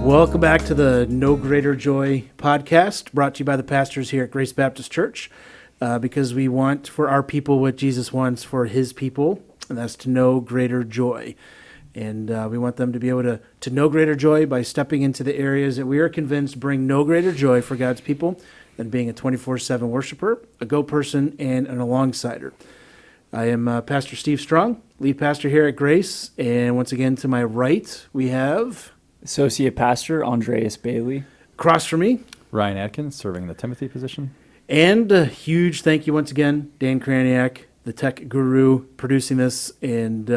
Welcome back to the No Greater Joy podcast, brought to you by the pastors here at Grace Baptist Church, because we want for our people what Jesus wants for his people, and that's to know greater joy. And we want them to be able to know greater joy by stepping into the areas that we are convinced bring no greater joy for God's people than being a 24/7 worshiper, a go-person, and an alongsider. I am Pastor Steve Strong, lead pastor here at Grace, and once again to my right we have Associate Pastor Andreas Bailey. Across from me, Ryan Adkins, serving the Timothy position. and a huge thank you once again, Dan Kraniak, the tech guru, producing this and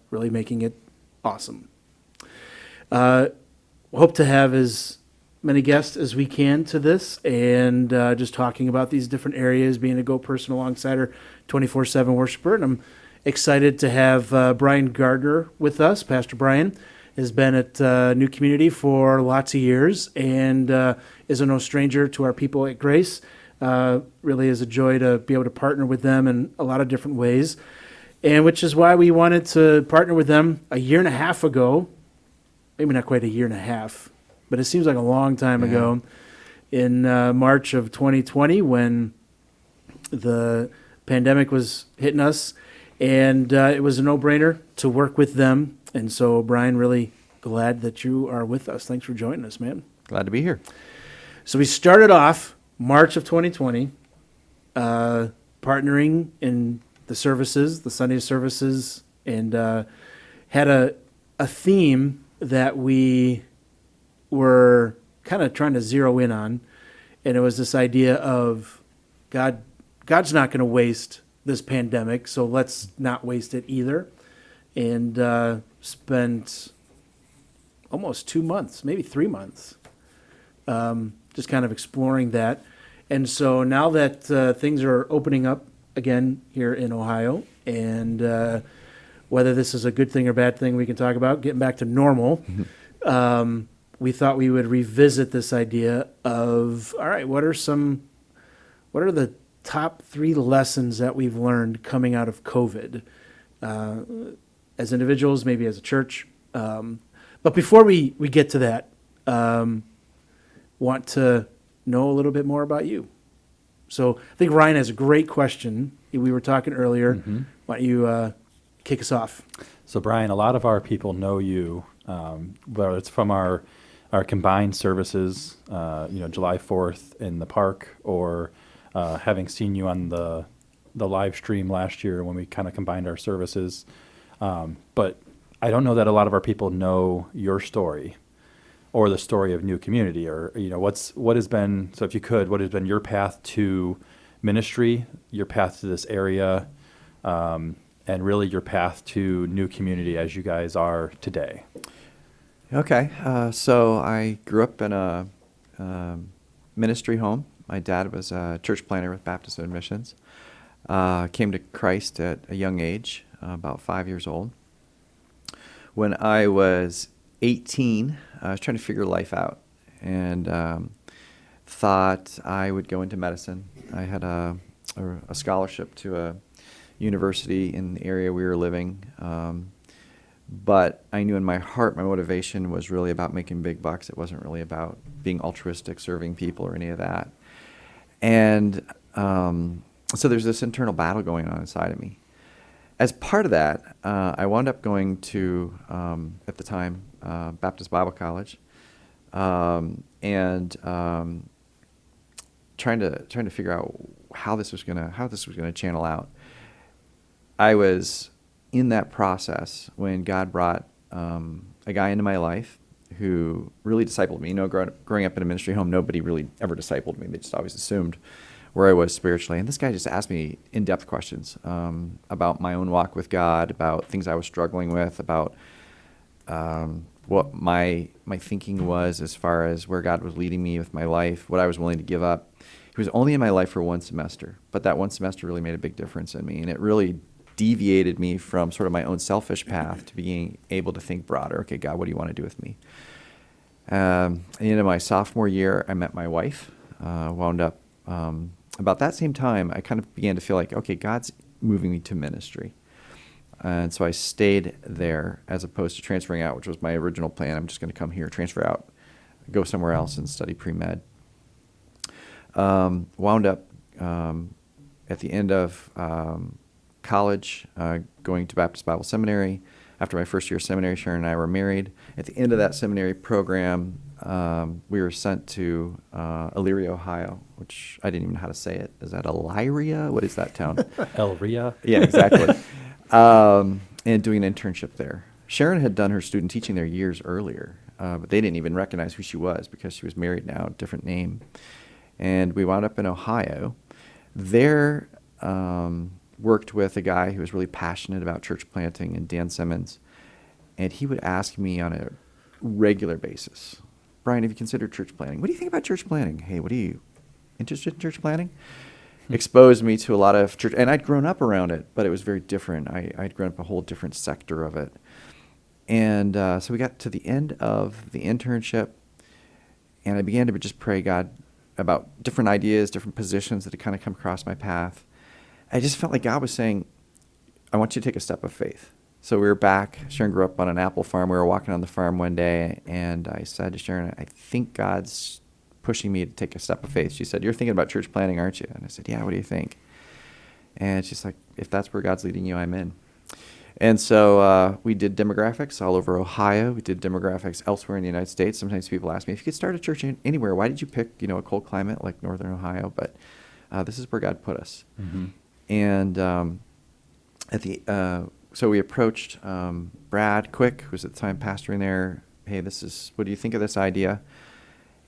really making it awesome. Hope to have as many guests as we can to this, and just talking about these different areas, being a go-person alongside our 24/7 worshiper. And I'm excited to have Brian Gardiner with us. Pastor Brian has been at New Community for lots of years and is no stranger to our people at Grace. Really is a joy to be able to partner with them in a lot of different ways, and which is why we wanted to partner with them a year and a half ago. Maybe not quite a year and a half, but it seems like a long time ago, in March of 2020, when the pandemic was hitting us, and it was a no-brainer to work with them. And so, Brian, really glad that you are with us. Thanks for joining us, man. Glad to be here. So we started off March of 2020, partnering in the services, the Sunday services, and had a theme that we were kind of trying to zero in on, and it was this idea of God's not going to waste this pandemic, so let's not waste it either. And spent almost 2 months, maybe 3 months, just kind of exploring that. And so now that things are opening up again here in Ohio, and whether this is a good thing or bad thing we can talk about, getting back to normal, we thought we would revisit this idea of, all right, what are the top 3 lessons that we've learned coming out of COVID? As individuals, maybe as a church. But before we get to that, want to know a little bit more about you. So I think Ryan has a great question. We were talking earlier. Mm-hmm. Why don't you kick us off? So, Brian, a lot of our people know you, whether it's from our combined services, July 4th in the park, or having seen you on the live stream last year when we kind of combined our services. But I don't know that a lot of our people know your story or the story of New Community, or, what has been your path to ministry, your path to this area, and really your path to New Community as you guys are today. Okay, so I grew up in a ministry home. My dad was a church planter with Baptist Missions. Came to Christ at a young age, about 5 years old. When I was 18, I was trying to figure life out, and thought I would go into medicine. I had a scholarship to a university in the area we were living, but I knew in my heart my motivation was really about making big bucks. It wasn't really about being altruistic, serving people, or any of that. And so there's this internal battle going on inside of me. As part of that, I wound up going to, at the time, Baptist Bible College, and trying to figure out how this was gonna channel out. I was in that process when God brought a guy into my life who really discipled me. Growing up in a ministry home, nobody really ever discipled me. They just always assumed where I was spiritually. And this guy just asked me in-depth questions about my own walk with God, about things I was struggling with, about what my thinking was as far as where God was leading me with my life, what I was willing to give up. He was only in my life for one semester, but that one semester really made a big difference in me, and it really deviated me from sort of my own selfish path to being able to think broader. Okay, God, what do you want to do with me? At the end of my sophomore year, I met my wife, wound up about that same time, I kind of began to feel like, okay, God's moving me to ministry. And so I stayed there as opposed to transferring out, which was my original plan. I'm just going to come here, transfer out, go somewhere else and study pre-med. Wound up at the end of college going to Baptist Bible Seminary. After my first year of seminary, Sharon and I were married. At the end of that seminary program, we were sent to Elyria, Ohio, which I didn't even know how to say it. Is that Elyria? What is that town? El Ria. Yeah, exactly. And doing an internship there. Sharon had done her student teaching there years earlier, but they didn't even recognize who she was because she was married now, different name. And we wound up in Ohio. There, worked with a guy who was really passionate about church planting, and Dan Simmons. And he would ask me on a regular basis, Brian, have you considered church planting? What do you think about church planting? Hey, what are you interested in church planting? Exposed me to a lot of church, and I'd grown up around it, but it was very different. I'd grown up a whole different sector of it. And so we got to the end of the internship, and I began to just pray God about different ideas, different positions that had kind of come across my path. I just felt like God was saying, I want you to take a step of faith. So we were back. Sharon grew up on an apple farm. We were walking on the farm one day, and I said to Sharon, I think God's pushing me to take a step of faith. She said, you're thinking about church planting, aren't you? And I said, yeah, what do you think? And she's like, if that's where God's leading you, I'm in. And so we did demographics all over Ohio. We did demographics elsewhere in the United States. Sometimes people ask me, if you could start a church anywhere, why did you pick, a cold climate like Northern Ohio? But this is where God put us. Mm-hmm. And so we approached Brad Quick, who was at the time pastoring there. Hey, what do you think of this idea?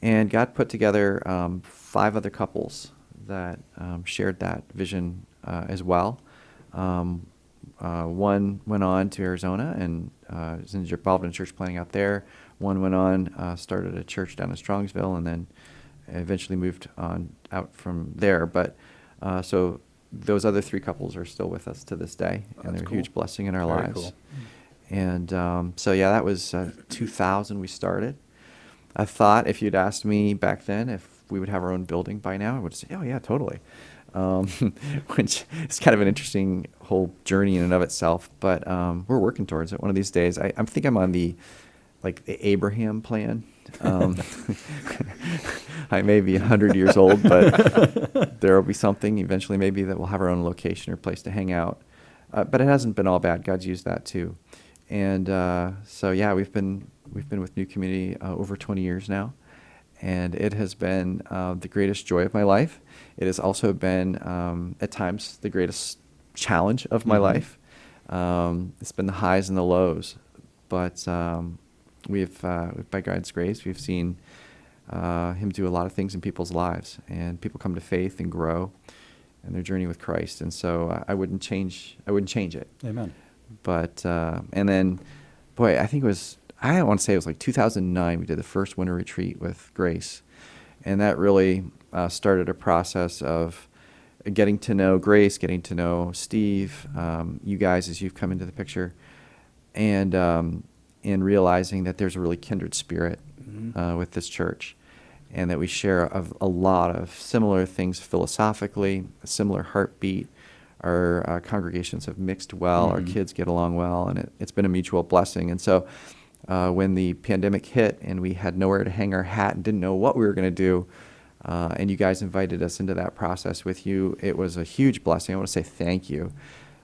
And God put together 5 other couples that shared that vision as well. One went on to Arizona and is involved in church planting out there. One went on, started a church down in Strongsville, and then eventually moved on out from there. But so those other 3 couples are still with us to this day, and they're a huge blessing in our Very lives. cool. And so, yeah, that was 2000 we started. I thought if you'd asked me back then if we would have our own building by now, I would say, oh, yeah, totally. Which is kind of an interesting whole journey in and of itself. But we're working towards it. One of these days, I think I'm on the Abraham plan. I may be 100 years old, but there will be something eventually maybe that we'll have our own location or place to hang out. But it hasn't been all bad. God's used that too. And so, yeah, we've been with New Community over 20 years now. And it has been the greatest joy of my life. It has also been, at times, the greatest challenge of my life. It's been the highs and the lows. But we've by God's grace, we've seen Him do a lot of things in people's lives. And people come to faith and grow in their journey with Christ. And so I wouldn't change it. Amen. But, and then, boy, I want to say it was like 2009, we did the first winter retreat with Grace. And that really started a process of getting to know Grace, getting to know Steve, you guys as you've come into the picture, and realizing that there's a really kindred spirit with this church, and that we share a lot of similar things philosophically, a similar heartbeat. Our congregations have mixed well, our kids get along well, and it's been a mutual blessing. And so when the pandemic hit and we had nowhere to hang our hat and didn't know what we were going to do, and you guys invited us into that process with you, it was a huge blessing. I want to say thank you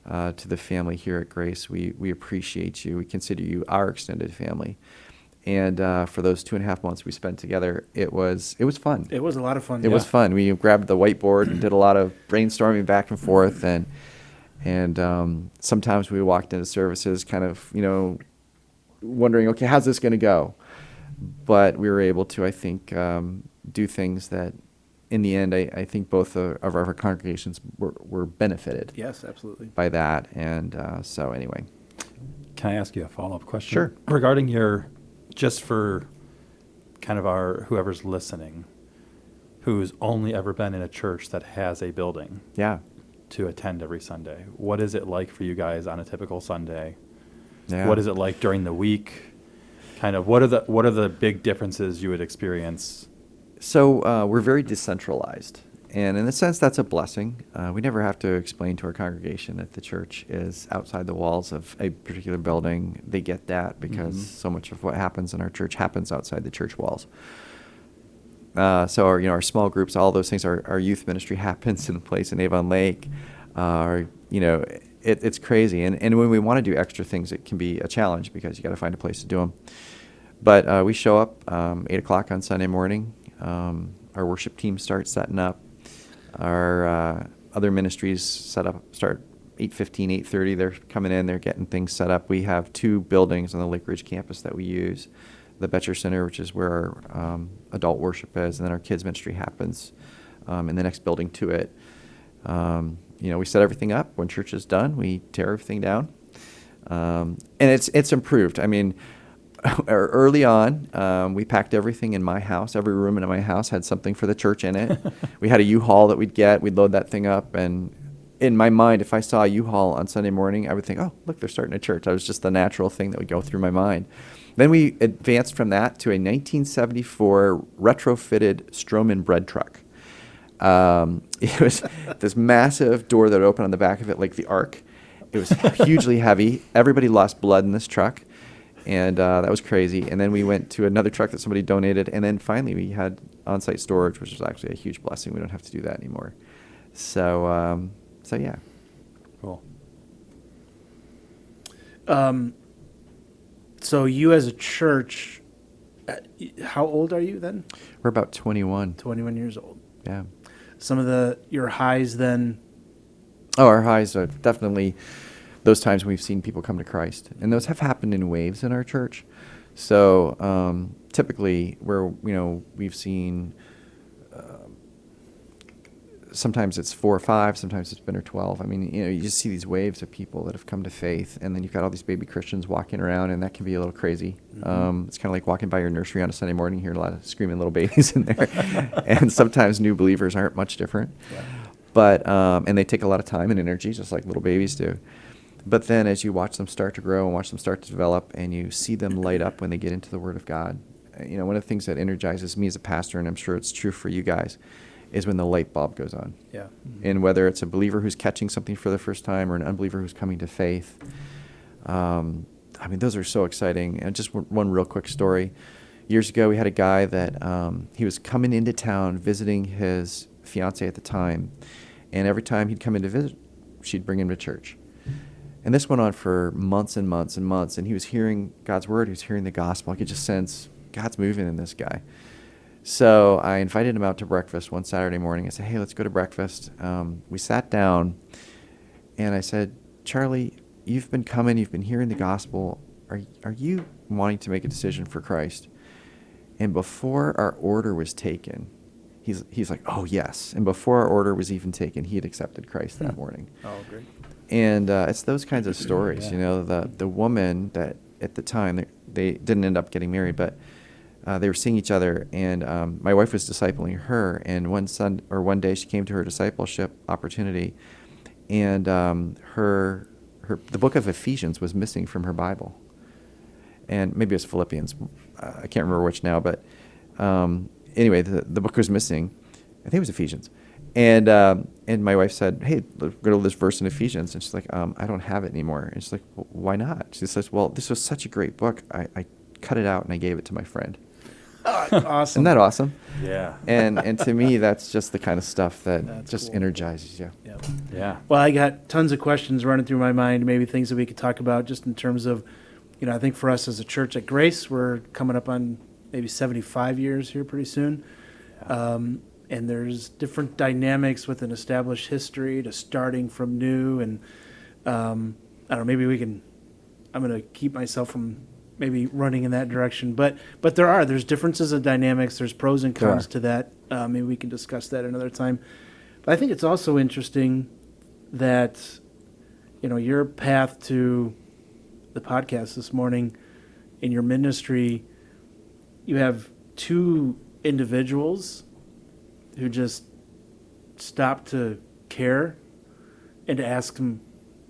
to the family here at Grace. We appreciate you. We consider you our extended family. And for those 2.5 months we spent together, it was fun. It was a lot of fun. It was fun. We grabbed the whiteboard and did a lot of brainstorming back and forth, and sometimes we walked into services kind of, wondering, okay, how's this going to go? But we were able to, I think, do things that, in the end, I think both of our congregations were benefited. Yes, absolutely. By that. And so anyway. Can I ask you a follow-up question? Sure. Regarding just for kind of whoever's listening, who's only ever been in a church that has a building. Yeah. To attend every Sunday. What is it like for you guys on a typical Sunday? Yeah. What is it like during the week? Kind of what are the big differences you would experience? So we're very decentralized And in a sense, that's a blessing. We never have to explain to our congregation that the church is outside the walls of a particular building. They get that because so much of what happens in our church happens outside the church walls. So our small groups, all those things, our youth ministry happens in a place in Avon Lake. It's crazy. And when we want to do extra things, it can be a challenge because you got to find a place to do them. But we show up 8 o'clock on Sunday morning. Our worship team starts setting up. Our other ministries start 8:15, 8:30. They're coming in. They're getting things set up. We have 2 buildings on the Lake Ridge campus that we use. The Betcher Center, which is where our adult worship is, and then our kids ministry happens in the next building to it. We set everything up. When church is done, we tear everything down. And it's improved. I mean, early on, we packed everything in my house. Every room in my house had something for the church in it. We had a U-Haul that we'd load that thing up. And in my mind, if I saw a U-Haul on Sunday morning, I would think, oh, look, they're starting a church. That was just the natural thing that would go through my mind. Then we advanced from that to a 1974 retrofitted Stroman bread truck. It was this massive door that opened on the back of it like the Ark. It was hugely heavy. Everybody lost blood in this truck. And that was crazy. And then we went to another truck that somebody donated. And then finally we had on-site storage, which was actually a huge blessing. We don't have to do that anymore. So yeah. Cool. So you as a church, how old are you then? We're about 21. 21 years old. Yeah. Some of your highs then? Oh, our highs are definitely those times we've seen people come to Christ. And those have happened in waves in our church. So typically we've seen sometimes it's 4 or 5, sometimes it's been 12. I mean, you just see these waves of people that have come to faith, and then you've got all these baby Christians walking around, and that can be a little crazy. Mm-hmm. It's kind of like walking by your nursery on a Sunday morning, you hear a lot of screaming little babies in there. And sometimes new believers aren't much different. Yeah. But and they take a lot of time and energy, just like little babies do. But then as you watch them start to grow and watch them start to develop, and you see them light up when they get into the Word of God, one of the things that energizes me as a pastor, and I'm sure it's true for you guys, is when the light bulb goes on. Yeah. Mm-hmm. And whether it's a believer who's catching something for the first time or an unbeliever who's coming to faith, those are so exciting. And just one real quick story. Years ago, we had a guy that he was coming into town visiting his fiance at the time, and every time he'd come in to visit, she'd bring him to church. And this went on for months and months and months, and he was hearing God's word, he was hearing the gospel. I could just sense God's moving in this guy. So I invited him out to breakfast one Saturday morning. I said, hey, let's go to breakfast. We sat down, and I said, Charlie, you've been coming, you've been hearing the gospel. Are you wanting to make a decision for Christ? And before our order was taken, he's like, oh, yes. And before our order was even taken, he had accepted Christ that morning. Oh, great. And it's those kinds of stories, yeah. The woman that at the time, they didn't end up getting married, but they were seeing each other, and my wife was discipling her, and one day she came to her discipleship opportunity, and the book of Ephesians was missing from her Bible. And maybe it was Philippians. I can't remember which now, but anyway, the book was missing. I think it was Ephesians. And my wife said, hey, let's go to this verse in Ephesians. And she's like, I don't have it anymore. And she's like, well, why not? She says, well, this was such a great book. I cut it out and I gave it to my friend. Awesome. Isn't that awesome? Yeah. And to me, that's just the kind of stuff that just cool. Energizes you. Yeah. Yeah. Well, I got tons of questions running through my mind, maybe things that we could talk about just in terms of, I think for us as a church at Grace, we're coming up on maybe 75 years here pretty soon. Yeah. And there's different dynamics with an established history to starting from new. And I don't know, maybe I'm going to keep myself from maybe running in that direction. But there's differences of dynamics. There's pros and cons to that. Maybe we can discuss that another time. But I think it's also interesting that, your path to the podcast this morning in your ministry, you have 2 individuals who just stop to care and to ask them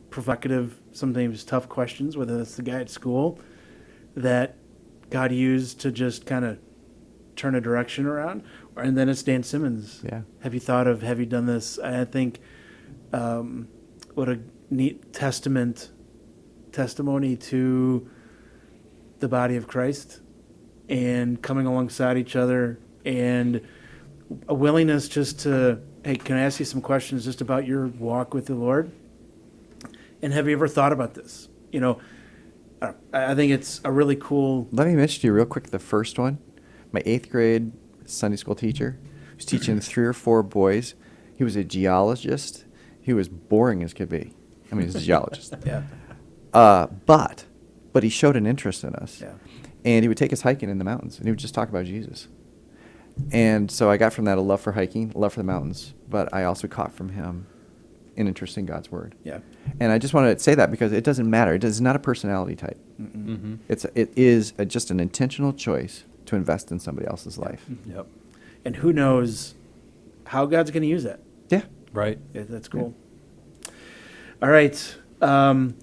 provocative, sometimes tough questions, whether that's the guy at school that God used to just kind of turn a direction around. And then it's Dan Simmons. Yeah. Have you done this? I think what a neat testimony to the body of Christ and coming alongside each other and a willingness just to, hey, can I ask you some questions just about your walk with the Lord? And have you ever thought about this? You know, I think it's a really cool. Let me mention to you real quick the first one. My 8th grade Sunday school teacher was teaching 3 or 4 boys. He was a geologist. He was boring as could be. I mean, he's a geologist. Yeah. But he showed an interest in us. Yeah. And he would take us hiking in the mountains, and he would just talk about Jesus. And so I got from that a love for hiking, a love for the mountains, but I also caught from him an interest in God's word. Yeah. And I just wanted to say that because it doesn't matter. It is not a personality type. Mm-hmm. It is just an intentional choice to invest in somebody else's life. Yep. And who knows how God's going to use that. Yeah. Right. Yeah, that's cool. All right. Want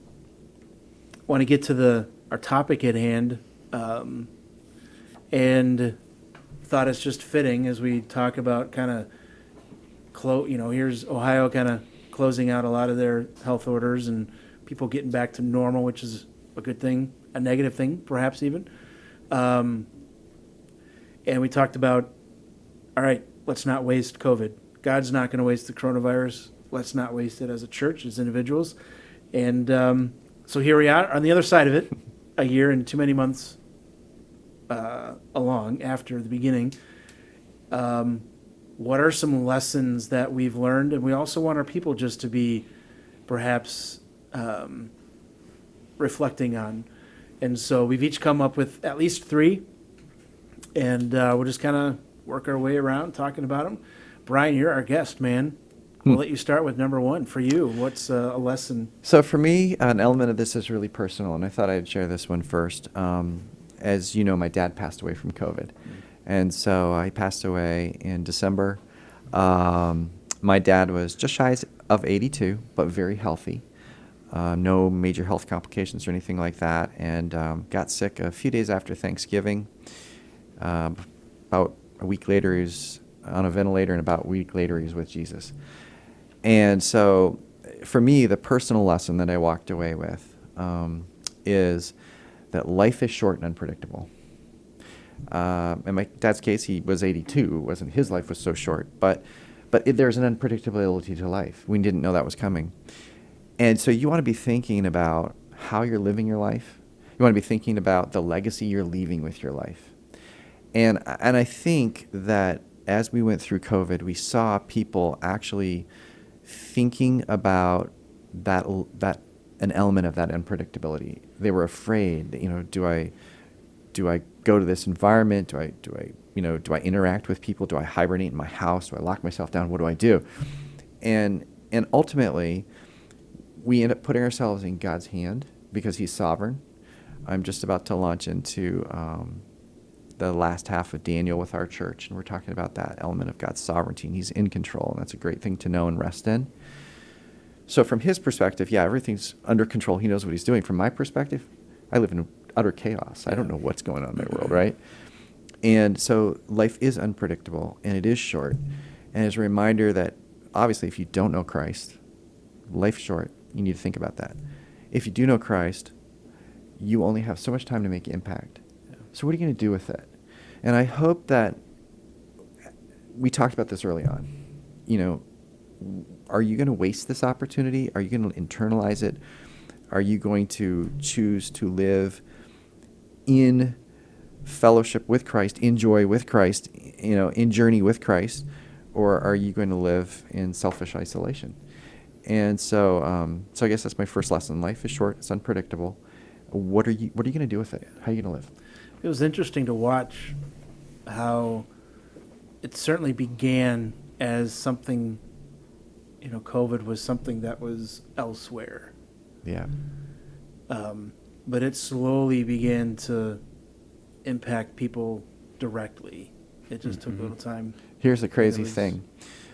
to get to our topic at hand, and thought it's just fitting as we talk about kind of here's Ohio kind of closing out a lot of their health orders and people getting back to normal, which is a good thing, a negative thing, perhaps even. And we talked about, all right, let's not waste COVID. God's not going to waste the coronavirus. Let's not waste it as a church, as individuals. And so here we are on the other side of it, a year and too many months along after the beginning. What are some lessons that we've learned? And we also want our people just to be perhaps reflecting on. And so we've each come up with at least 3, and we'll just kind of work our way around talking about them. Brian, you're our guest, man. We'll let you start with number 1. For you, what's a lesson? So for me, an element of this is really personal, and I thought I'd share this one first. As you know, my dad passed away from COVID. And so he passed away in December. My dad was just shy of 82, but very healthy. No major health complications or anything like that. And got sick a few days after Thanksgiving. About a week later, he was on a ventilator, and about a week later, he was with Jesus. And so for me, the personal lesson that I walked away with is that life is short and unpredictable. In my dad's case, he was 82. His life was so short, but there's an unpredictability to life. We didn't know that was coming. And so you want to be thinking about how you're living your life. You want to be thinking about the legacy you're leaving with your life. And I think that as we went through COVID, we saw people actually thinking about that an element of that unpredictability. They were afraid, do I go to this environment? Do I interact with people? Do I hibernate in my house? Do I lock myself down? What do I do? And ultimately, we end up putting ourselves in God's hand because He's sovereign. I'm just about to launch into the last half of Daniel with our church, and we're talking about that element of God's sovereignty, and He's in control, and that's a great thing to know and rest in. So from His perspective, yeah, everything's under control. He knows what He's doing. From my perspective, I live in utter chaos. I don't know what's going on in my world, right? And so life is unpredictable, and it is short. And as a reminder that, obviously, if you don't know Christ, life's short. You need to think about that. If you do know Christ, you only have so much time to make impact. So what are you going to do with it? And I hope that we talked about this early on. Are you going to waste this opportunity? Are you going to internalize it? Are you going to choose to live in fellowship with Christ, in joy with Christ, in journey with Christ? Or are you going to live in selfish isolation? And so I guess that's my first lesson. Life is short. It's unpredictable. What are you going to do with it? How are you going to live? It was interesting to watch how it certainly began as something, COVID was something that was elsewhere. Yeah. But it slowly began to impact people directly. It just took a little time. Here's the crazy thing.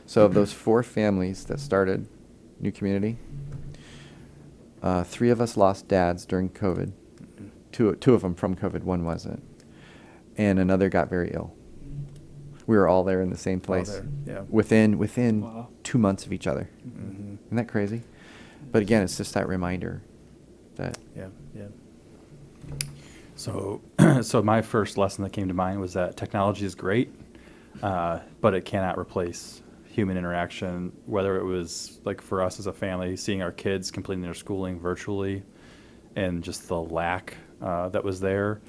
So of those 4 families that started New Community, 3 of us lost dads during COVID. Two of them from COVID, one wasn't. And another got very ill. We were all there in the same place. there, yeah. Within Wow. 2 months of each other. Mm-hmm. Isn't that crazy? But again, it's just that reminder that Yeah, yeah. So, so my first lesson that came to mind was that technology is great, but it cannot replace human interaction. Whether it was like for us as a family, seeing our kids completing their schooling virtually, and just the lack that was there,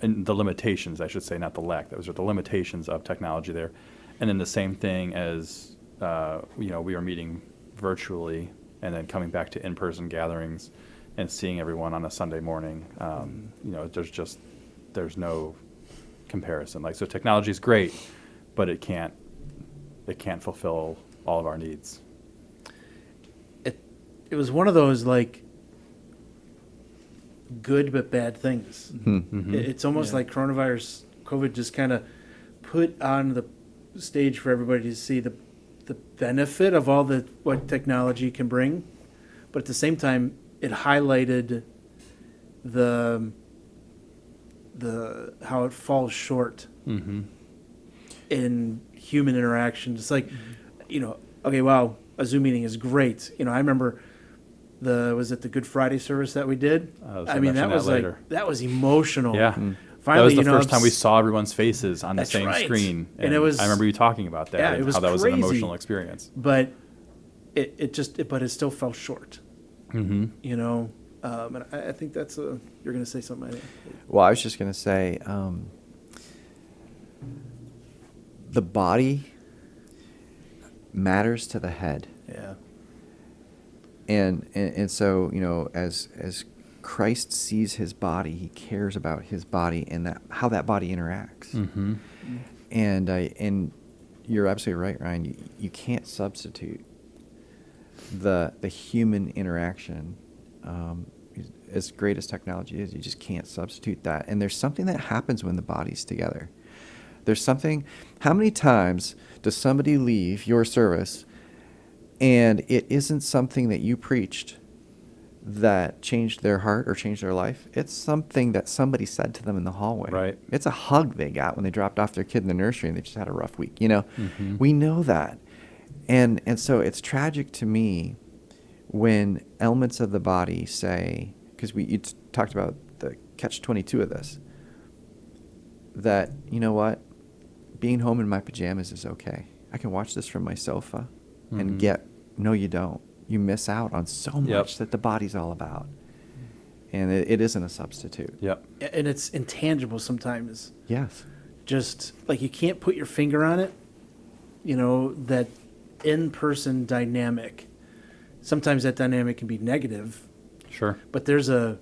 and the limitations, I should say, not the lack. That was the limitations of technology there, and then the same thing as we were meeting virtually, and then coming back to in-person gatherings and seeing everyone on a Sunday morning. There's no comparison. Like, so technology is great, but it can't fulfill all of our needs. It was one of those like good but bad things. Mm-hmm. It's almost like COVID just kind of put on the stage for everybody to see the benefit of what technology can bring, but at the same time, it highlighted the how it falls short Mm-hmm. in human interaction. It's like, okay, wow, a Zoom meeting is great. I remember was it the Good Friday service that we did? I mean, that was later. like, that was emotional. Yeah. Finally, that was the first time we saw everyone's faces on the That's same right. screen. And it was- I remember you talking about that, Yeah, and it was how that was an crazy. emotional experience. But but it still fell short. Mm-hmm. And I think you're going to say something. I think. Well, I was just going to say, the body matters to the head. Yeah. And so, as Christ sees his body, he cares about his body and how that body interacts. Mm-hmm. And you're absolutely right, Ryan. You can't substitute the human interaction. As great as technology is, you just can't substitute that. And there's something that happens when the body's together. There's something. How many times does somebody leave your service and it isn't something that you preached that changed their heart or changed their life? It's something that somebody said to them in the hallway. Right. It's a hug they got when they dropped off their kid in the nursery and they just had a rough week. Mm-hmm. We know that. And so it's tragic to me when elements of the body say, because you talked about the catch-22 of this, that, you know what, being home in my pajamas is okay. I can watch this from my sofa and no, you don't. You miss out on so much that the body's all about. And it isn't a substitute. Yep. And it's intangible sometimes. Yes. Just like you can't put your finger on it, that in-person dynamic. Sometimes that dynamic can be negative, Sure. but when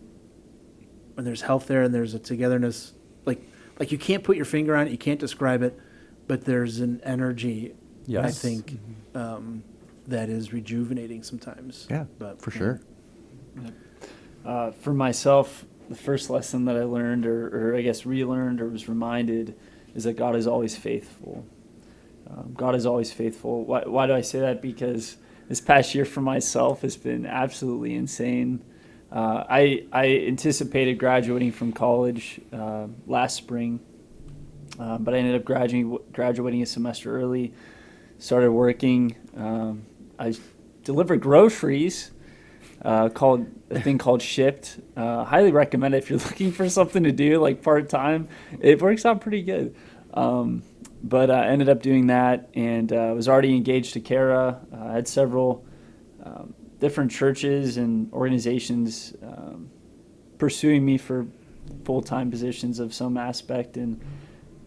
there's health there and there's a togetherness, like you can't put your finger on it, you can't describe it, but there's an energy, Yes. I think, that is rejuvenating sometimes. Yeah, but for sure. For myself, the first lesson that I learned, or I guess relearned, or was reminded, is that God is always faithful. God is always faithful. Why do I say that? Because this past year for myself has been absolutely insane. I anticipated graduating from college last spring, but I ended up graduating a semester early, started working. I delivered groceries, called a thing called Shipped. Highly recommend it if you're looking for something to do, like part-time. It works out pretty good. But I ended up doing that, and was already engaged to Kara. I had several different churches and organizations pursuing me for full-time positions of some aspect. And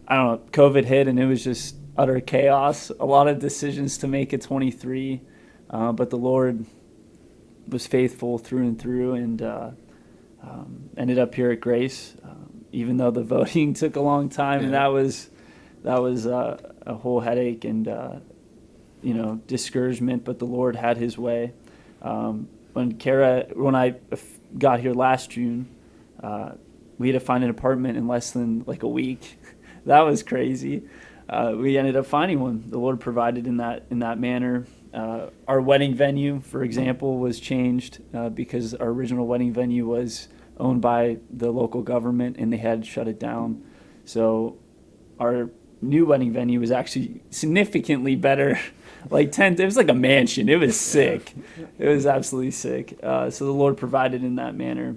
I don't know, COVID hit, and it was just utter chaos. A lot of decisions to make at 23, but the Lord was faithful through and through, and ended up here at Grace, even though the voting took a long time, and that was a whole headache and discouragement. But the Lord had His way. When I got here last June, we had to find an apartment in less than like a week. That was crazy. We ended up finding one. The Lord provided in that manner. Our wedding venue, for example, was changed because our original wedding venue was owned by the local government and they had shut it down. So our new wedding venue was actually significantly better. Like it was like a mansion. It was sick. It was absolutely sick. So the Lord provided in that manner.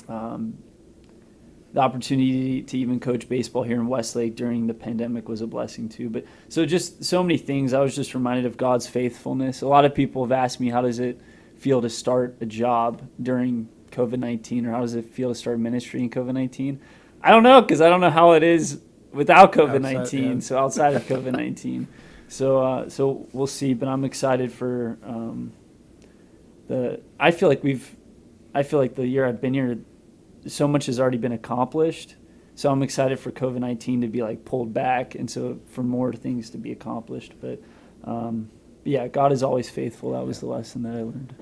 The opportunity to even coach baseball here in Westlake during the pandemic was a blessing too. But so just so many things. I was just reminded of God's faithfulness. A lot of people have asked me, how does it feel to start a job during COVID-19, or how does it feel to start ministry in COVID-19? I don't know, because I don't know how it is without COVID-19. So outside of COVID-19. So we'll see. But I'm excited for I feel like the year I've been here, so much has already been accomplished. So I'm excited for COVID-19 to be like pulled back, and so for more things to be accomplished. But yeah, God is always faithful. That was the lesson that I learned,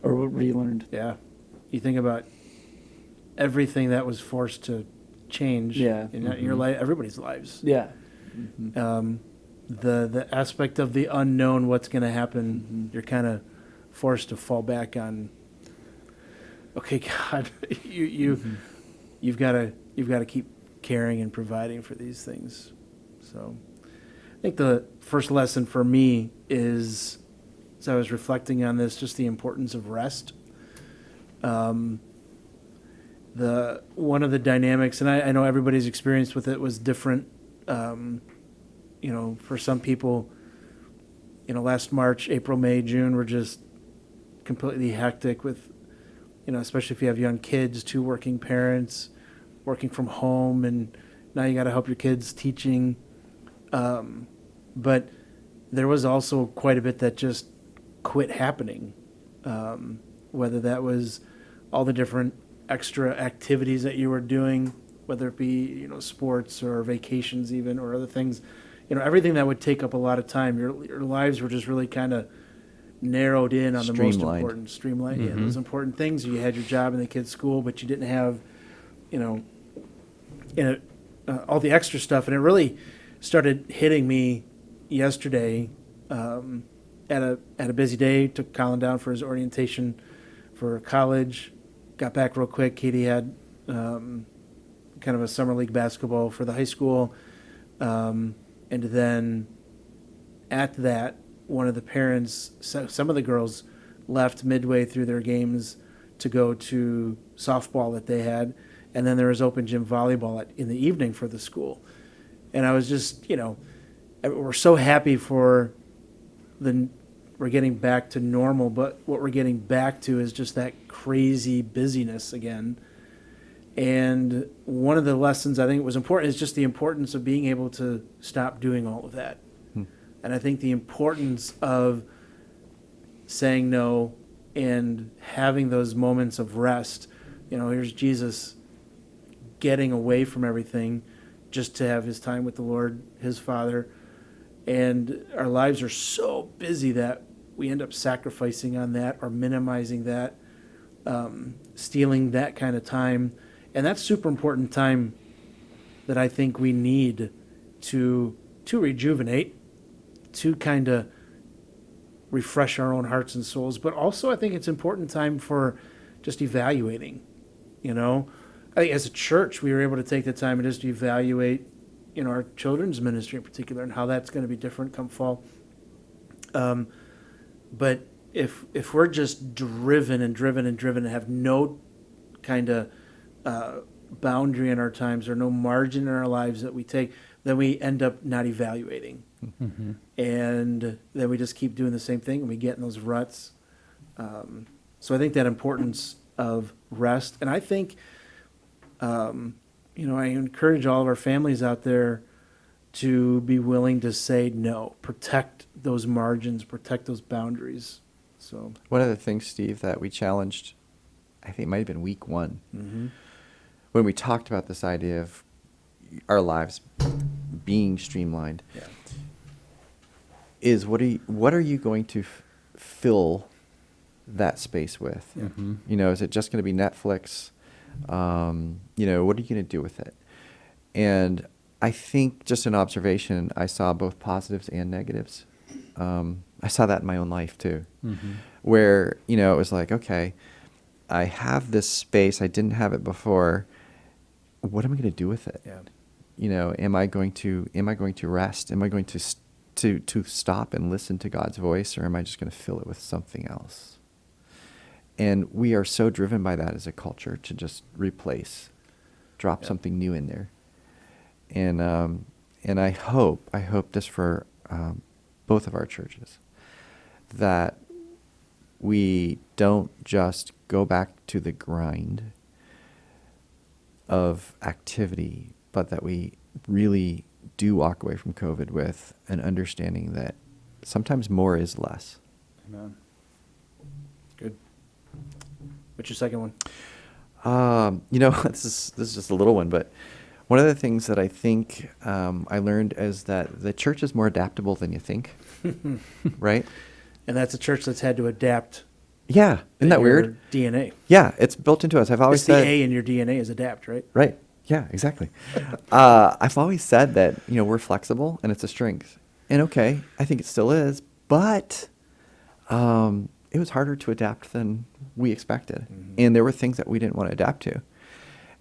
or relearned. Yeah. You think about everything that was forced to change in your life, everybody's lives. Yeah. The aspect of the unknown, what's going to happen, you're kind of forced to fall back on. Okay, God, you've got to keep caring and providing for these things. So, I think the first lesson for me is, as I was reflecting on this, just the importance of rest. One of the dynamics, and I know everybody's experience with it was different. For some people, last March, April, May, June were just completely hectic with, especially if you have young kids, 2 working parents, working from home, and now you got to help your kids teaching. But there was also quite a bit that just quit happening, whether that was all the different extra activities that you were doing, whether it be, sports or vacations even, or other things, everything that would take up a lot of time. Your lives were just really kind of narrowed in on the most important, streamlined. Yeah, those important things. You had your job and the kids' school, but you didn't have, all the extra stuff. And it really started hitting me yesterday at a busy day. Took Colin down for his orientation for college. Got back real quick. Katie had kind of a summer league basketball for the high school. And then at that, one of the parents, some of the girls left midway through their games to go to softball that they had. And then there was open gym volleyball in the evening for the school. And I was just, we're so happy for we're getting back to normal, but what we're getting back to is just that crazy busyness again. And one of the lessons I think was important is just the importance of being able to stop doing all of that. And I think the importance of saying no and having those moments of rest. Here's Jesus getting away from everything just to have his time with the Lord, his Father. And our lives are so busy that we end up sacrificing on that or minimizing that, stealing that kind of time. And that's super important time that I think we need to rejuvenate, to kind of refresh our own hearts and souls. But also I think it's important time for just evaluating. I think as a church, we were able to take the time and just evaluate, our children's ministry in particular and how that's going to be different come fall. But if we're just driven and have no kind of boundary in our times or no margin in our lives that we take, then we end up not evaluating. Mm-hmm. And then we just keep doing the same thing and we get in those ruts. So I think that importance of rest, and I think, I encourage all of our families out there to be willing to say no, protect those margins, protect those boundaries. So one of the things, Steve, that we challenged, I think it might have been week 1, when we talked about this idea of our lives being streamlined, is what are you going to fill that space with? Is it just going to be Netflix? What are you going to do with it? And I think, just an observation, I saw both positives and negatives. I saw that in my own life too, where, it was like, okay, I have this space. I didn't have it before. What am I going to do with it? am I going to rest? Am I going to stop and listen to God's voice, or am I just going to fill it with something else? And we are so driven by that as a culture to just drop something new in there. And I hope this for both of our churches, that we don't just go back to the grind of activity, but that we really do walk away from COVID with an understanding that sometimes more is less. Amen. Good. What's your second one? This is just a little one, but one of the things that I think I learned is that the church is more adaptable than you think, right? And that's a church that's had to adapt. Yeah, isn't that your weird? DNA. Yeah, it's built into us. I've always It's the said A in your DNA is adapt, right? right. Yeah, exactly. I've always said that we're flexible and it's a strength, and okay, I think it still is, but it was harder to adapt than we expected, and there were things that we didn't want to adapt to.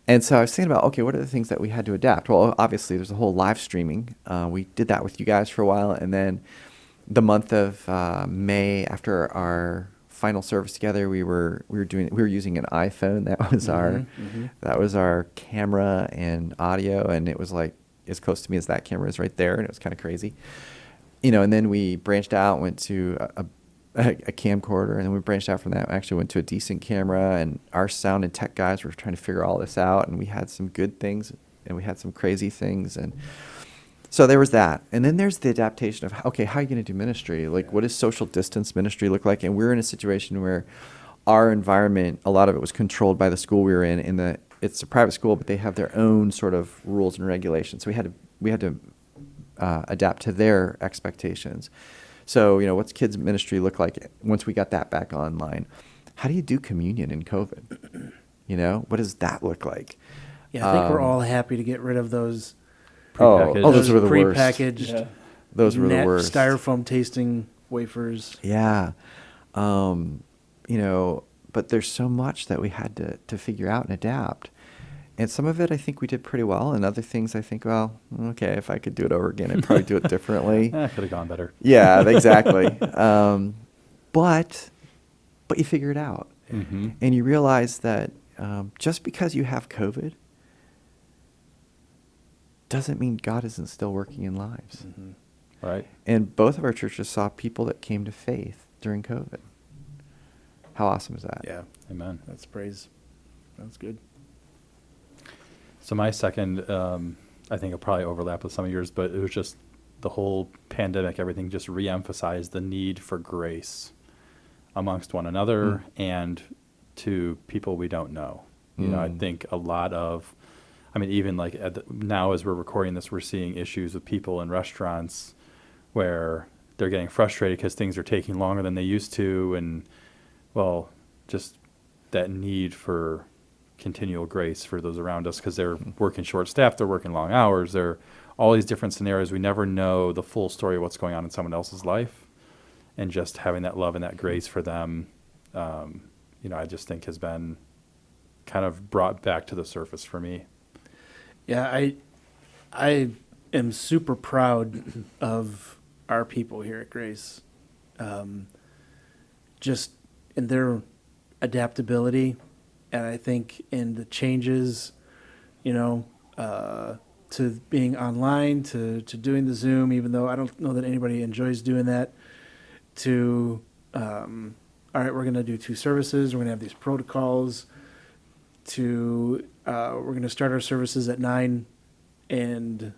And so I was thinking about, okay, what are the things that we had to adapt? Well, obviously, there's a whole live streaming. We did that with you guys for a while, and then the month of May, after our final service together, we were using an iPhone. That was our camera and audio, and it was like as close to me as that camera is right there, and it was kind of crazy, And then we branched out, went to a camcorder, and then we branched out from that. We actually went to a decent camera, and our sound and tech guys were trying to figure all this out, and we had some good things and we had some crazy things, and so there was that. And then there's the adaptation of, okay, how are you going to do ministry? Like, what does social distance ministry look like? And we're in a situation where our environment, a lot of it was controlled by the school we were in it's a private school, but they have their own sort of rules and regulations, so we had to adapt to their expectations. So, what's kids ministry look like once we got that back online? How do you do communion in COVID? What does that look like? Yeah, I think we're all happy to get rid of those Prepackaged. Those were the worst. prepackaged, Those were the worst. styrofoam tasting wafers. Yeah. But there's so much that we had to figure out and adapt. And some of it I think we did pretty well, and other things I think, well, okay, if I could do it over again, I'd probably do it differently. Could have gone better. Yeah, exactly. But you figure it out. Mm-hmm. And you realize that just because you have COVID doesn't mean God isn't still working in lives. Mm-hmm. Right. And both of our churches saw people that came to faith during COVID. How awesome is that? Yeah, Amen. that's praise. That's good. So my second, I think it'll probably overlap with some of yours, but it was just the whole pandemic, everything just reemphasized the need for grace amongst one another and to people we don't know. I think a lot of, even like now as we're recording this, we're seeing issues with people in restaurants where they're getting frustrated because things are taking longer than they used to. And well, just that need for continual grace for those around us because they're working short staffed, they're working long hours, they're all these different scenarios. We never know the full story of what's going on in someone else's life, and just having that love and that grace for them, I just think has been kind of brought back to the surface for me. Yeah, I am super proud of our people here at Grace, just in their adaptability. And I think in the changes, to being online, to doing the Zoom, even though I don't know that anybody enjoys doing that, to, all right, we're going to do 2 services. We're going to have these protocols to, we're going to start our services at 9 and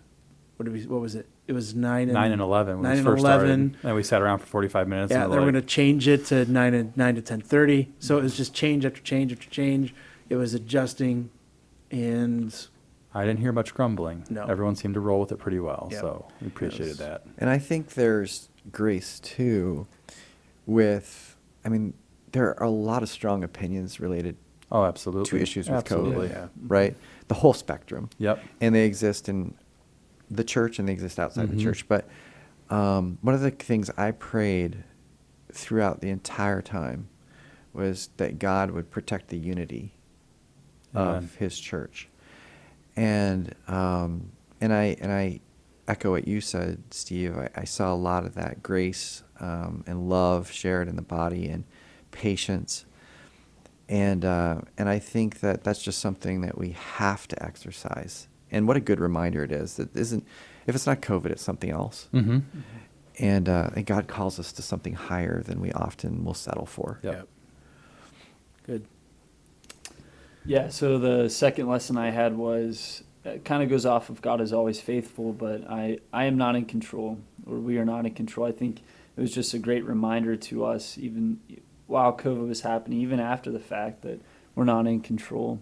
what was it? It was 9 and 11 when 9 we and first 11. started. And we sat around for 45 minutes. Yeah, and then we're going to change it to 9 to 10:30. So it was just change after change after change. It was adjusting, and I didn't hear much grumbling. No. Everyone seemed to roll with it pretty well, Yep. so we appreciated that. And I think there's grace too with, there are a lot of strong opinions related Oh, absolutely. to issues with Absolutely. COVID, Yeah. right? The whole spectrum. Yep. And they exist in the church and they exist outside the Mhm. church. But one of the things I prayed throughout the entire time was that God would protect the unity Amen. of his church. And I echo what you said, Steve. I saw a lot of that grace and love shared in the body, and patience. And I think that that's just something that we have to exercise. And what a good reminder it is that isn't, if it's not COVID, it's something else. Mm-hmm. And God calls us to something higher than we often will settle for. Yep. Good. Yeah, so the second lesson I had was, it kind of goes off of God is always faithful, but I am not in control, or we are not in control. I think it was just a great reminder to us, even while COVID was happening, even after the fact, that we're not in control.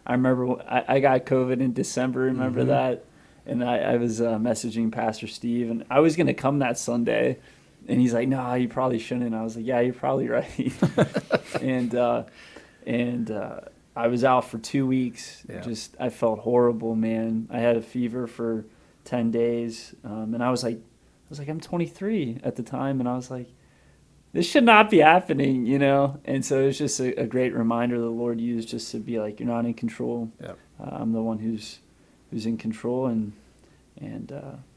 I remember I got COVID in December, remember that? And I was messaging Pastor Steve, and I was going to come that Sunday, and he's like, "No, you probably shouldn't." And I was like, "Yeah, you're probably right." and I was out for 2 weeks. Yeah. I felt horrible, man. I had a fever for 10 days, and I was like, I'm 23 at the time, and I was like, this should not be happening, you know? And so it was just a great reminder the Lord used just to be like, you're not in control. Yeah. I'm the one who's in control. And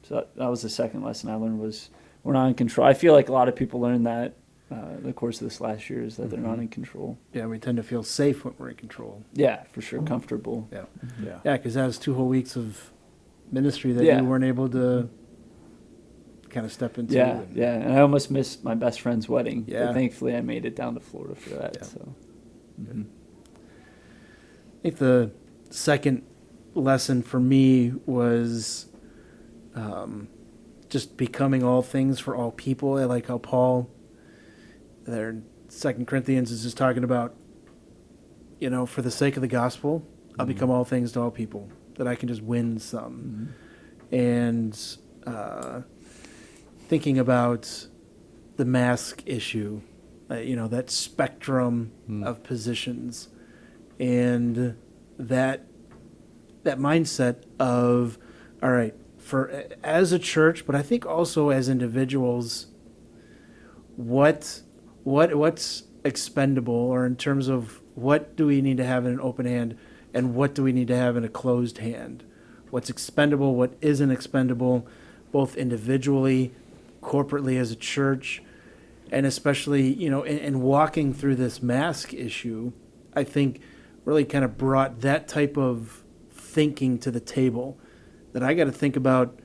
so that was the second lesson I learned, was we're not in control. I feel like a lot of people learned that the course of this last year, is that they're not in control. Yeah, we tend to feel safe when we're in control. Yeah, for sure. Comfortable. Yeah. Yeah. Yeah, because that was 2 whole weeks of ministry that Yeah. you weren't able to kind of step into. Yeah, and- yeah. And I almost missed my best friend's wedding. Yeah. But thankfully I made it down to Florida for that. Yeah. So. I think the second lesson for me was just becoming all things for all people. I like how Paul, there in 2 Corinthians, is just talking about, for the sake of the gospel, I'll become all things to all people, that I can just win some. And thinking about the mask issue, that spectrum of positions, and that mindset of, all right, as a church, but I think also as individuals, what's expendable, or in terms of what do we need to have in an open hand and what do we need to have in a closed hand? What's expendable, what isn't expendable, both individually, corporately as a church, and especially, in walking through this mask issue, I think really kind of brought that type of thinking to the table, that I got to think about,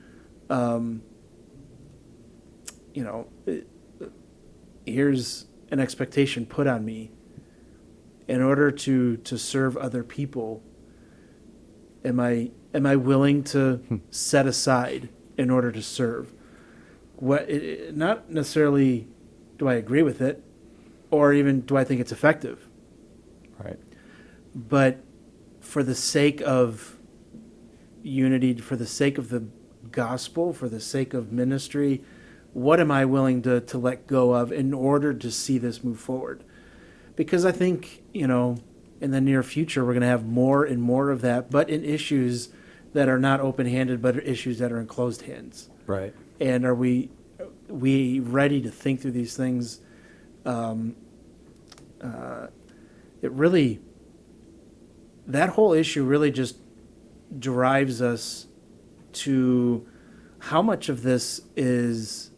here's an expectation put on me in order to serve other people. Am I willing to set aside in order to serve? Not necessarily do I agree with it, or even do I think it's effective, Right. but for the sake of unity, for the sake of the gospel, for the sake of ministry, what am I willing to let go of in order to see this move forward? Because I think, in the near future, we're going to have more and more of that, but in issues that are not open-handed, but issues that are in closed hands. Right. And are we ready to think through these things? That whole issue really just drives us to how much of this is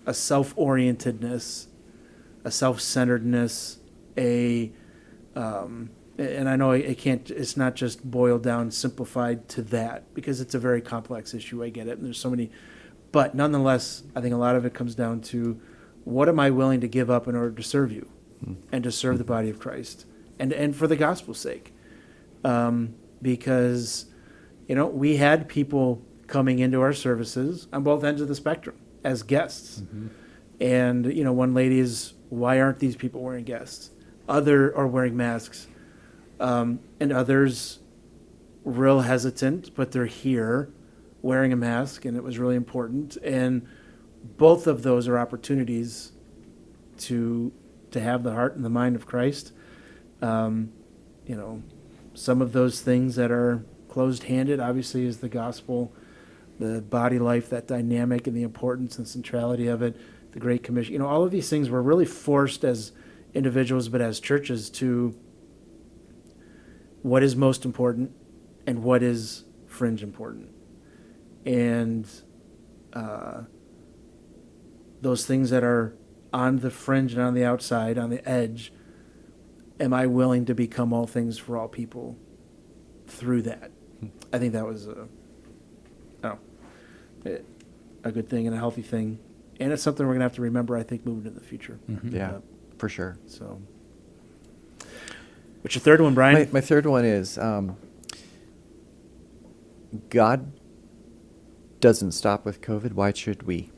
a self-orientedness, a self-centeredness, and I know it's not just boiled down, simplified to that, because it's a very complex issue. I get it. And there's so many, but nonetheless, I think a lot of it comes down to, what am I willing to give up in order to serve you and to serve the body of Christ and for the gospel's sake? Because, we had people coming into our services on both ends of the spectrum as guests. And, one lady is, why aren't these people wearing guests? Other are wearing masks. And others real hesitant, but they're here wearing a mask, and it was really important. And both of those are opportunities to have the heart and the mind of Christ. Some of those things that are closed-handed, obviously, is the gospel, the body life, that dynamic and the importance and centrality of it, the Great Commission. All of these things were really forced as individuals, but as churches, to what is most important and what is fringe important. and those things that are on the fringe and on the outside, on the edge, am I willing to become all things for all people through that? I think that was a good thing and a healthy thing. And it's something we're going to have to remember, I think, moving into the future. Mhm. Yeah, for sure. So, what's your third one, Brian? My third one is God doesn't stop with COVID. Why should we?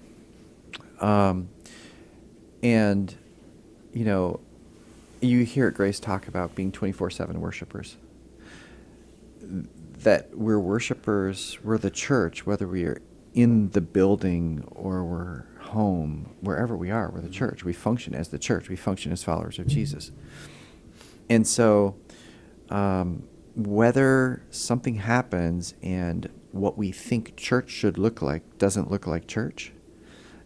And, you know, you hear at Grace talk about being 24/7 worshipers. That we're worshipers, we're the church, whether we are in the building or we're home, wherever we are, we're the church. We function as the church. We function as followers of Jesus. And so, whether something happens and what we think church should look like doesn't look like church,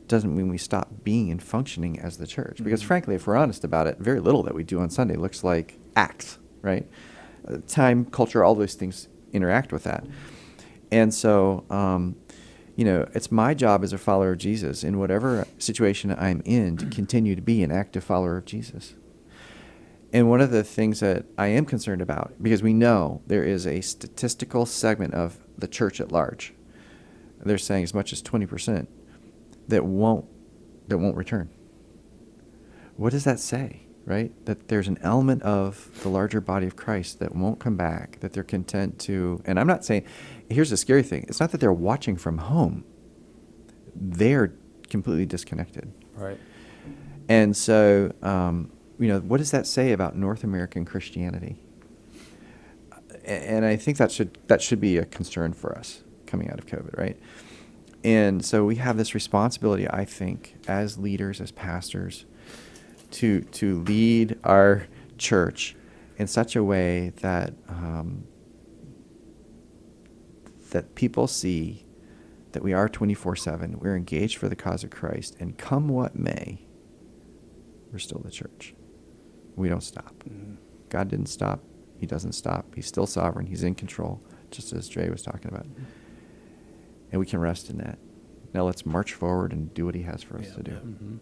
doesn't mean we stop being and functioning as the church. Because frankly, if we're honest about it, very little that we do on Sunday looks like acts, right? Time, culture, all those things interact with that. And so, you know, it's my job as a follower of Jesus in whatever situation I'm in to continue to be an active follower of Jesus. And one of the things that I am concerned about, because we know there is a statistical segment of the church at large, they're saying as much as 20%, that won't return. What does that say, right? That there's an element of the larger body of Christ that won't come back, that they're content to, and I'm not saying, here's the scary thing, it's not that they're watching from home. They're completely disconnected. Right. And so, you know, what does that say about North American Christianity? And I think that should be a concern for us coming out of COVID, right? And so we have this responsibility, I think, as leaders, as pastors, to lead our church in such a way that that people see that we are 24/7, we're engaged for the cause of Christ, and come what may, we're still the church. We don't stop. Mhm. God didn't stop. He doesn't stop. He's still sovereign. He's in control, just as Dre was talking about. And we can rest in that. Now let's march forward and do what he has for us to do. Mm-hmm.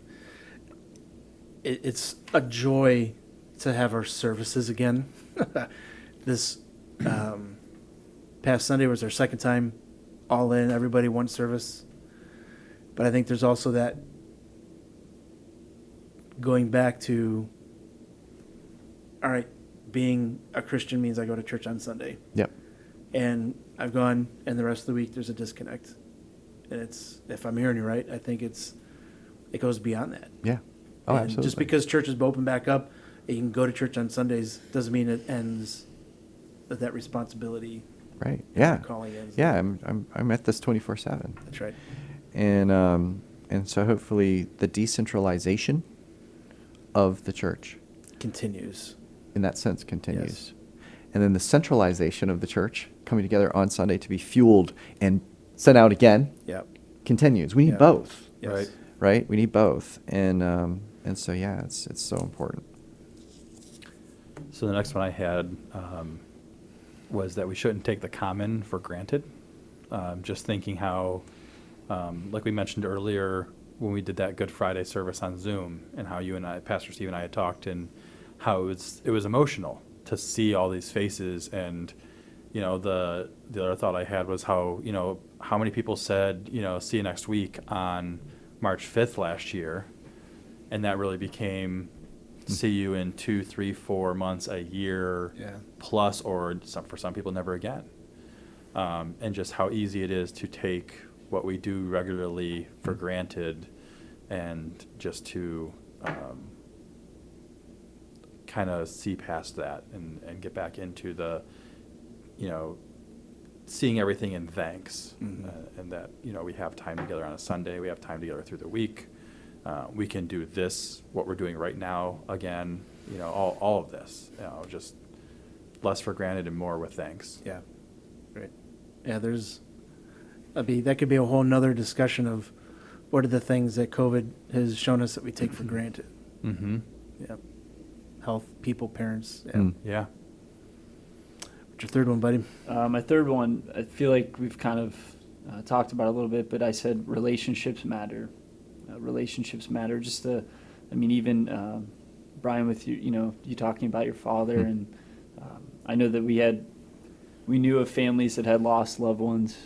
It's a joy to have our services again. This past Sunday was our second time all in, everybody one service. But I think there's also that going back to, all right, being a Christian means I go to church on Sunday. Yep. And I've gone, and the rest of the week there's a disconnect. And it's, if I'm hearing you right, I think it goes beyond that. Yeah. Oh, And absolutely. just because churches open back up, and you can go to church on Sundays, doesn't mean it ends with that responsibility. Right. Yeah. Calling ends. Yeah. I'm at this 24/7. That's right. And so hopefully the decentralization of the church Continues. in that sense continues. Yes. And then the centralization of the church coming together on Sunday to be fueled and sent out again Yep. continues. We need Yeah. both, Yes. Right. right? We need both. And so, yeah, it's so important. So the next one I had was that we shouldn't take the common for granted. Just thinking how, like we mentioned earlier, when we did that Good Friday service on Zoom, and how you and I, Pastor Steve and I, had talked, and how it was emotional to see all these faces. And you know, the other thought I had was how, you know, how many people said, you know, see you next week on March 5th last year, and that really became see you in 2, 3, 4 months, a year Yeah. plus, or for some people never again. And just how easy it is to take what we do regularly for granted, and just to kind of see past that and get back into the, you know, seeing everything in thanks. Mhm. And that, you know, we have time together on a Sunday, we have time together through the week. We can do this, what we're doing right now, again, you know, all of this, you know, just less for granted and more with thanks. Yeah. Right. Yeah, that could be a whole nother discussion of what are the things that COVID has shown us that we take for granted. Mm-hmm. Yeah. Health, people, parents. Yeah. Mm. Yeah. What's your third one, buddy? My third one, I feel like we've kind of talked about it a little bit, but I said relationships matter. Relationships matter. Even Brian, with you talking about your father, and I know that we knew of families that had lost loved ones.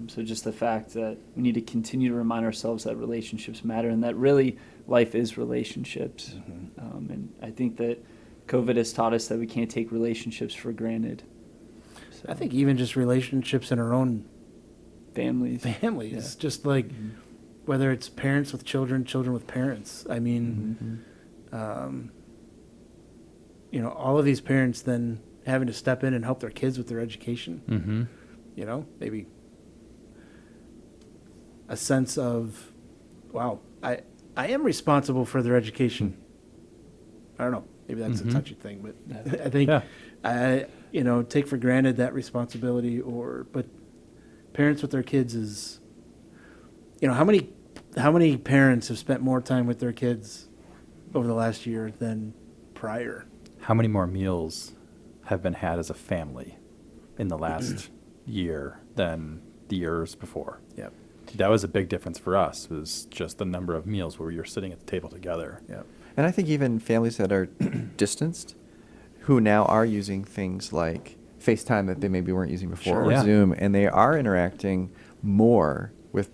So just the fact that we need to continue to remind ourselves that relationships matter, and that really life is relationships. And I think that COVID has taught us that we can't take relationships for granted. So, I think even just relationships in our own families, just like whether it's parents with children, children with parents. I mean, all of these parents then having to step in and help their kids with their education. Maybe a sense of, wow, I am responsible for their education. I don't know. Maybe that's a touchy thing, but I think I take for granted that responsibility. But parents with their kids is, how many parents have spent more time with their kids over the last year than prior? How many more meals have been had as a family in the last year than the years before? Yep. That was a big difference for us, was just the number of meals where you're sitting at the table together. Yep. And I think even families that are distanced, who now are using things like FaceTime that they maybe weren't using before, Sure. or Yeah. Zoom, and they are interacting more with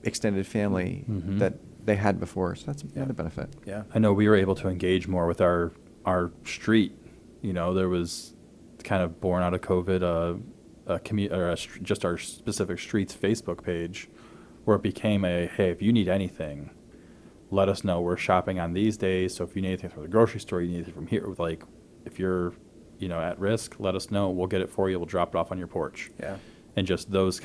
extended family that they had before. So that's another benefit. Yeah. I know we were able to engage more with our street. There was kind of born out of COVID just our specific streets Facebook page, where it became hey, if you need anything, let us know. We're shopping on these days, so if you need anything from the grocery store, you need anything from here, like if you're at risk, let us know. We'll get it for you. We'll drop it off on your porch. Yeah. And just those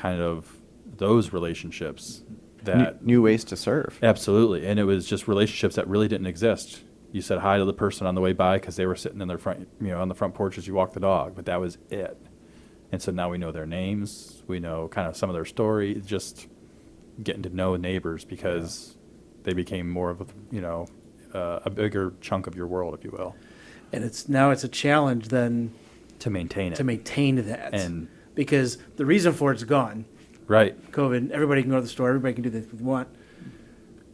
relationships that New ways to serve. absolutely. And it was just relationships that really didn't exist. You said hi to the person on the way by because they were sitting in their front, on the front porch as you walk the dog, but that was it. And so now we know their names, we know kind of some of their story, just getting to know neighbors because they became more of a bigger chunk of your world, if you will. And it's a challenge then To maintain it. to maintain that. And because the reason for it's gone. right. COVID, everybody can go to the store, everybody can do what they want.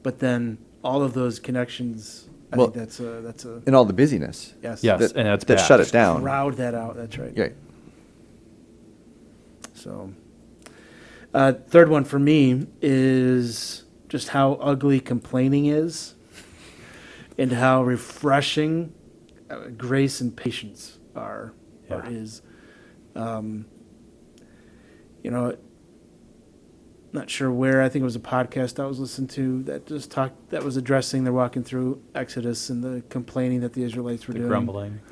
But then all of those connections, I Well, think that's a And all the busyness. yes. Yes, That, and that's that bad. shut it down. Crowd that out. That's right. Yeah. So, third one for me is just how ugly complaining is, and how refreshing grace and patience are or Yeah. is. Not sure where. I think it was a podcast I was listening to that was addressing. They're walking through Exodus and the complaining that the Israelites were The doing,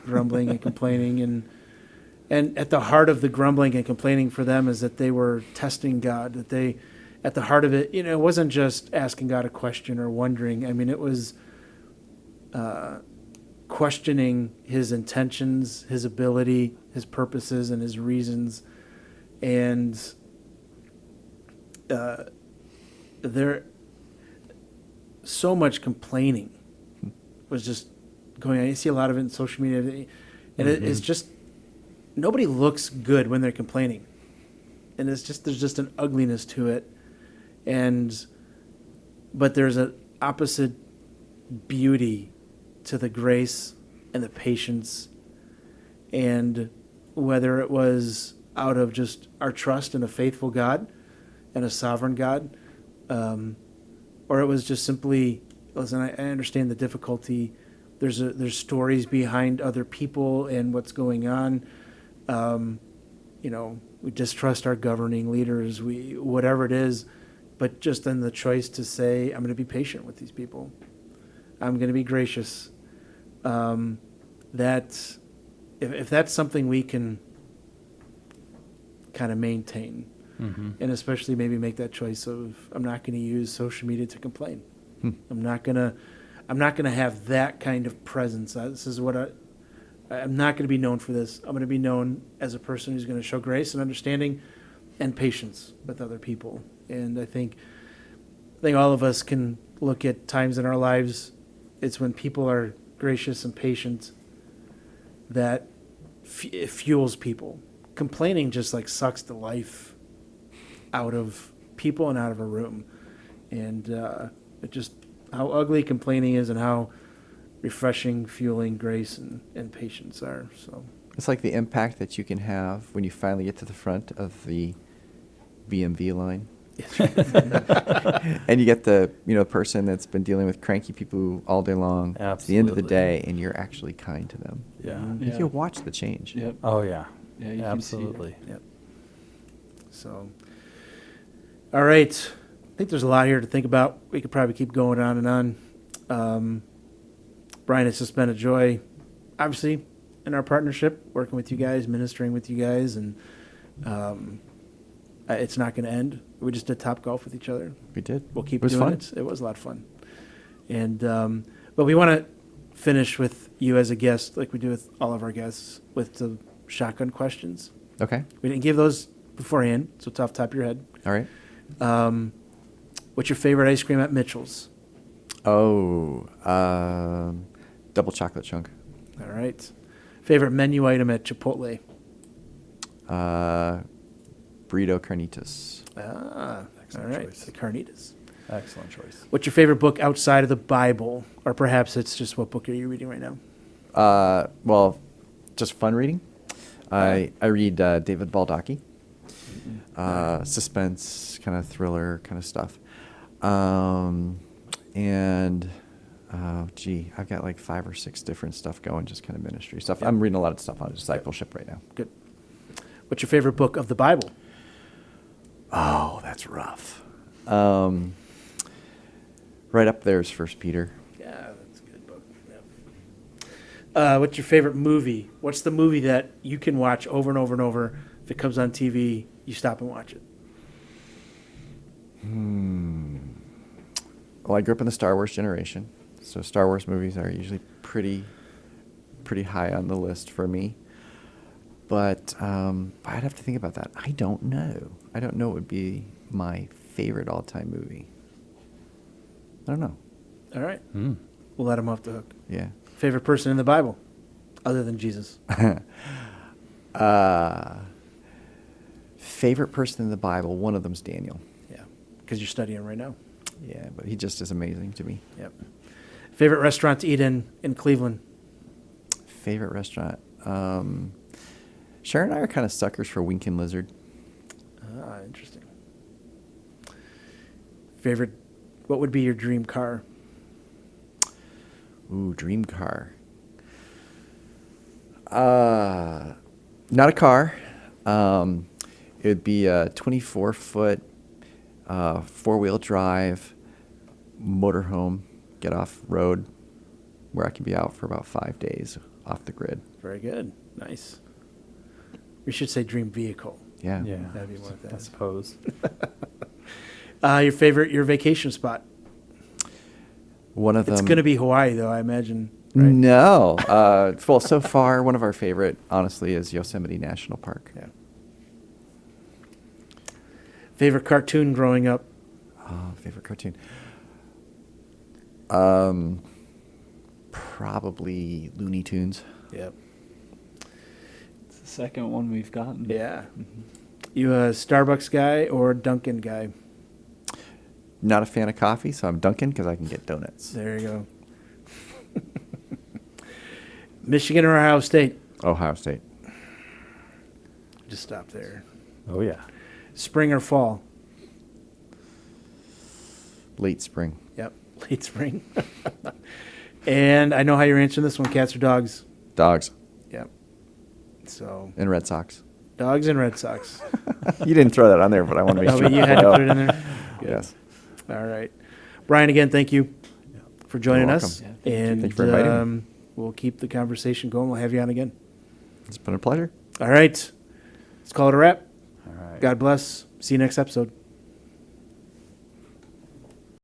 grumbling. and complaining, and at the heart of the grumbling and complaining for them is that they were testing God. That they, at the heart of it, it wasn't just asking God a question or wondering. I mean, it was questioning His intentions, His ability, His purposes, and His reasons, and there so much complaining was just going on. You see a lot of it in social media, and it's just nobody looks good when they're complaining, and there's just an ugliness to it, but there's an opposite beauty to the grace and the patience, and whether it was out of just our trust in a faithful God and a sovereign God, or it was just simply, listen, I understand the difficulty. There's stories behind other people and what's going on. We distrust our governing leaders, whatever it is, but just in the choice to say, I'm going to be patient with these people. I'm going to be gracious. That if that's something we can kind of maintain, and especially maybe make that choice of, I'm not going to use social media to complain. I'm not going to have that kind of presence. This is what I'm not going to be known for this. I'm going to be known as a person who's going to show grace and understanding and patience with other people. And I think all of us can look at times in our lives, it's when people are gracious and patient that it fuels people. Complaining just like sucks the life out of people and out of a room. And it just, how ugly complaining is and how refreshing, fueling grace and patience are. So It's like the impact that you can have when you finally get to the front of the BMV line. And you get the person that's been dealing with cranky people all day long. It's the end of the Absolutely. day, and you're actually kind to them. Yeah. Yeah. You can watch the change. Yep. Oh yeah. Yeah, you can see it. Absolutely. Yep. So, all right. I think there's a lot here to think about. We could probably keep going on and on. Brian, it's just been a joy, obviously, in our partnership, working with you guys, ministering with you guys, and it's not going to end. We just did Top Golf with each other. We did. We'll keep It was doing fun. it. It was a lot of fun. And but we want to finish with you as a guest, like we do with all of our guests, with the shotgun questions. Okay. We didn't give those beforehand, so it's off the top of your head. All right. What's your favorite ice cream at Mitchell's? Oh, double chocolate chunk. All right. Favorite menu item at Chipotle? Burrito carnitas. All Excellent right. choice. The carnitas. Excellent choice. What's your favorite book outside of the Bible? Or perhaps it's just what book are you reading right now? Well, just fun reading. I read David Baldacci. Suspense, kind of thriller kind of stuff. And I've got like 5 or 6 different stuff going, just kind of ministry stuff. Yeah. I'm reading a lot of stuff on discipleship right now. Good. What's your favorite book of the Bible? Oh, that's rough. Right up there is 1 Peter. Yeah, that's a good book. Yeah. What's your favorite movie? What's the movie that you can watch over and over and over? If it comes on TV, you stop and watch it. Well, I grew up in the Star Wars generation, so Star Wars movies are usually pretty high on the list for me. But I'd have to think about that. I don't know. I don't know what would be my favorite all-time movie. I don't know. All right. Mm. We'll let him off the hook. Yeah. Favorite person in the Bible, other than Jesus? Favorite person in the Bible, one of them's Daniel. Yeah, because you're studying right now. Yeah, but he just is amazing to me. Yep. Favorite restaurant to eat in Cleveland? Favorite restaurant? Sharon and I are kind of suckers for Winkin' Lizard. Ah, interesting. Favorite, what would be your dream car? Ooh, dream car. Not a car. It would be a 24-foot, 4-wheel drive motorhome, get off road, where I can be out for about 5 days off the grid. Very good. Nice. We should say dream vehicle. Yeah. Yeah. That'd be one of I those. suppose. Your vacation spot? One of them. It's going to be Hawaii, though, I imagine. Right? No. Well, so far, one of our favorite, honestly, is Yosemite National Park. Yeah. Favorite cartoon growing up? Favorite cartoon? Probably Looney Tunes. Yep. It's the second one we've gotten. Yeah. You a Starbucks guy or Dunkin' guy? Not a fan of coffee, so I'm Dunkin' because I can get donuts. There you go. Michigan or Ohio State? Ohio State. Just stop there. Oh yeah. Spring or fall? Late spring. Yep. Late spring. And I know how you're answering this one, cats or dogs? Dogs Yep. So, and Red Sox. dogs and Red Sox. You didn't throw that on there, but I want to make No, sure. but you had to put it in there? Good. Yes. All right. Brian, again, thank you for joining You're us. welcome. Yeah, And Thank you for inviting me. We'll keep the conversation going. We'll have you on again. It's been a pleasure. All right. Let's call it a wrap. All right. God bless. See you next episode.